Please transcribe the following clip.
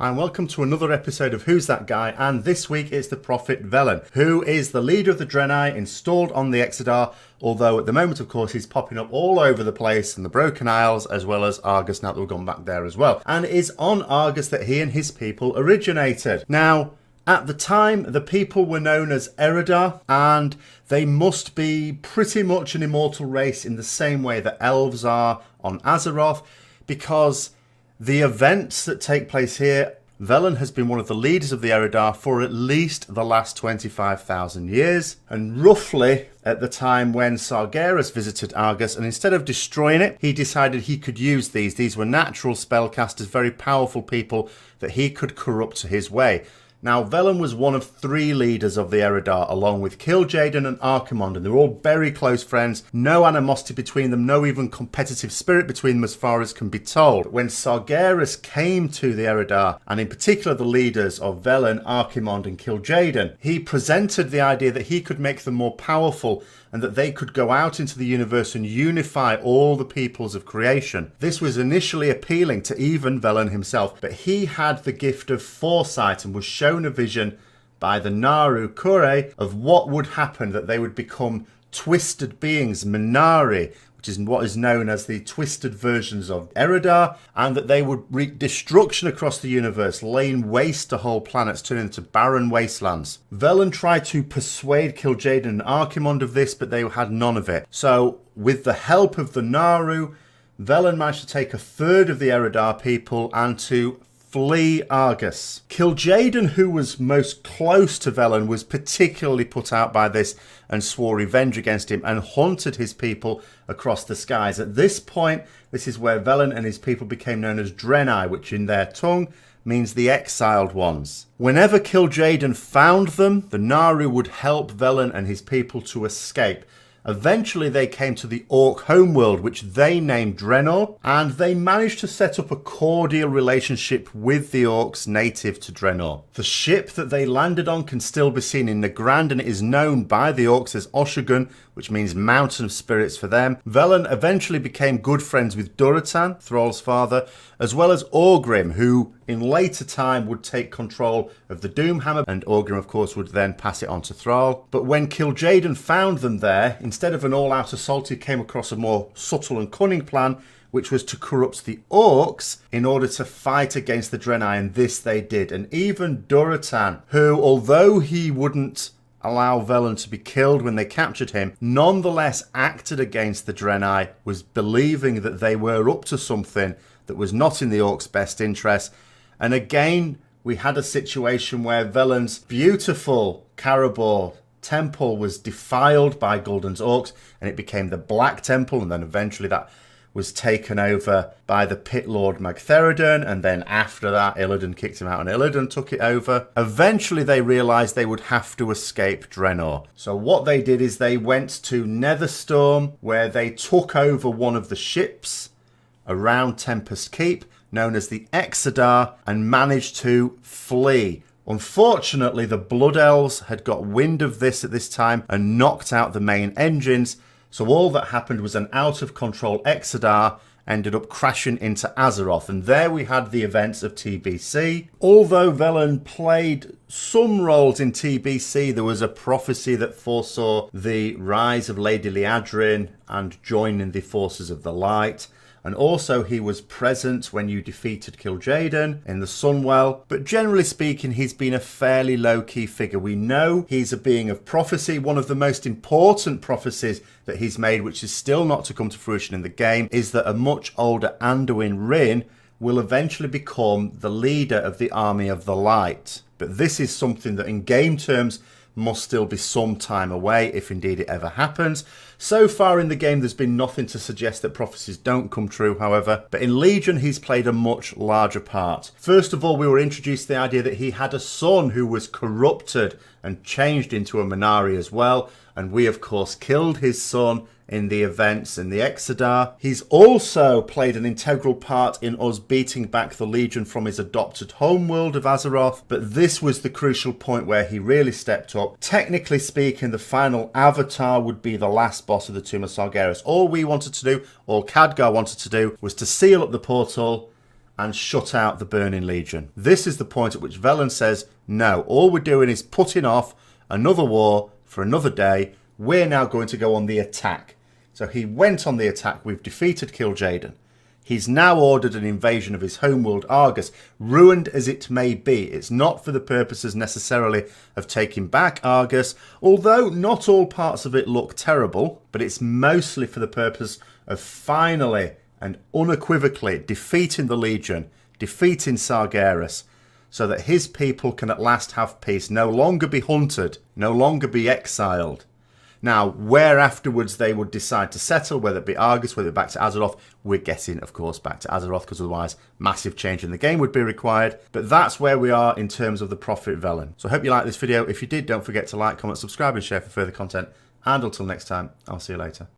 And welcome to another episode of Who's That Guy? And this week it's the Prophet Velen, who is the leader of the Draenei installed on the Exodar, although at the moment, of course, he's popping up all over the place in the Broken Isles, as well as Argus, now that we've gone back there as well. And it is on Argus that he and his people originated. Now, at the time, the people were known as Eridar, and they must be pretty much an immortal race in the same way that elves are on Azeroth, because the events that take place here, Velen has been one of the leaders of the Eridar for at least the last 25,000 years. And roughly at the time when Sargeras visited Argus, and instead of destroying it, he decided he could use these. These were natural spellcasters, very powerful people that he could corrupt to his way. Now, Velen was one of 3 leaders of the Eridar, along with Kil'jaeden and Archimonde, and they were all very close friends. No animosity between them, no even competitive spirit between them as far as can be told. When Sargeras came to the Eridar, and in particular the leaders of Velen, Archimonde and Kil'jaeden, he presented the idea that he could make them more powerful and that they could go out into the universe and unify all the peoples of creation. This was initially appealing to even Velen himself, but he had the gift of foresight and was shown a vision by the Naru Kure of what would happen, that they would become twisted beings, Minari, which is what is known as the twisted versions of Eridar, and that they would wreak destruction across the universe, laying waste to whole planets, turning into barren wastelands. Velen tried to persuade Kil'jaeden and Archimonde of this, but they had none of it. So, with the help of the Naru, Velen managed to take a third of the Eridar people and to flee Argus. Kil'jaeden, who was most close to Velen, was particularly put out by this and swore revenge against him and hunted his people across the skies. At this point, this is where Velen and his people became known as Draenei, which in their tongue means the exiled ones. Whenever Kil'jaeden found them, the Naru would help Velen and his people to escape. Eventually they came to the Orc homeworld, which they named Draenei, and they managed to set up a cordial relationship with the Orcs native to Draenei. The ship that they landed on can still be seen in Nagrand, and it is known by the Orcs as Oshugun, which means mountain of spirits for them. Velen eventually became good friends with Durotan, Thrall's father, as well as Orgrim, who in later time would take control of the Doomhammer, and Orgrim of course would then pass it on to Thrall. But when Kil'jaeden found them there, instead of an all-out assault, he came across a more subtle and cunning plan, which was to corrupt the Orcs in order to fight against the Draenei, and this they did. And even Durotan, who, although he wouldn't allow Velen to be killed when they captured him, nonetheless acted against the Draenei, was believing that they were up to something that was not in the Orcs' best interest. And again, we had a situation where Velen's beautiful Karabor temple was defiled by Gul'dan's Orcs, and it became the Black Temple, and then eventually that was taken over by the Pit Lord Magtheridon, and then after that Illidan kicked him out and Illidan took it over. Eventually they realised they would have to escape Draenei. So what they did is they went to Netherstorm, where they took over one of the ships around Tempest Keep, known as the Exodar, and managed to flee. Unfortunately, the Blood Elves had got wind of this at this time and knocked out the main engines, so all that happened was an out-of-control Exodar ended up crashing into Azeroth, and there we had the events of TBC. Although Velen played some roles in TBC, there was a prophecy that foresaw the rise of Lady Liadrin and joining the forces of the light. And also he was present when you defeated Kil'jaeden in the Sunwell. But generally speaking, he's been a fairly low-key figure. We know he's a being of prophecy. One of the most important prophecies that he's made, which is still not to come to fruition in the game, is that a much older Anduin Wrynn will eventually become the leader of the Army of the Light. But this is something that in game terms must still be some time away, if indeed it ever happens. So far in the game, there's been nothing to suggest that prophecies don't come true, however. But in Legion, he's played a much larger part. First of all, we were introduced to the idea that he had a son who was corrupted and changed into a Minari as well. And we, of course, killed his son in the events in the Exodar. He's also played an integral part in us beating back the Legion from his adopted homeworld of Azeroth, but this was the crucial point where he really stepped up. Technically speaking, the final avatar would be the last boss of the Tomb of Sargeras. All we wanted to do, all Khadgar wanted to do, was to seal up the portal and shut out the Burning Legion. This is the point at which Velen says, no, all we're doing is putting off another war for another day. We're now going to go on the attack. So he went on the attack. We've defeated Kil'jaeden. He's now ordered an invasion of his homeworld Argus, ruined as it may be. It's not for the purposes necessarily of taking back Argus, although not all parts of it look terrible, but it's mostly for the purpose of finally and unequivocally defeating the Legion, defeating Sargeras, so that his people can at last have peace, no longer be hunted, no longer be exiled. Now, where afterwards they would decide to settle, whether it be Argus, whether it be back to Azeroth, we're guessing, of course, back to Azeroth, because otherwise massive change in the game would be required. But that's where we are in terms of the Prophet Velen. So I hope you liked this video. If you did, don't forget to like, comment, subscribe, and share for further content. And until next time, I'll see you later.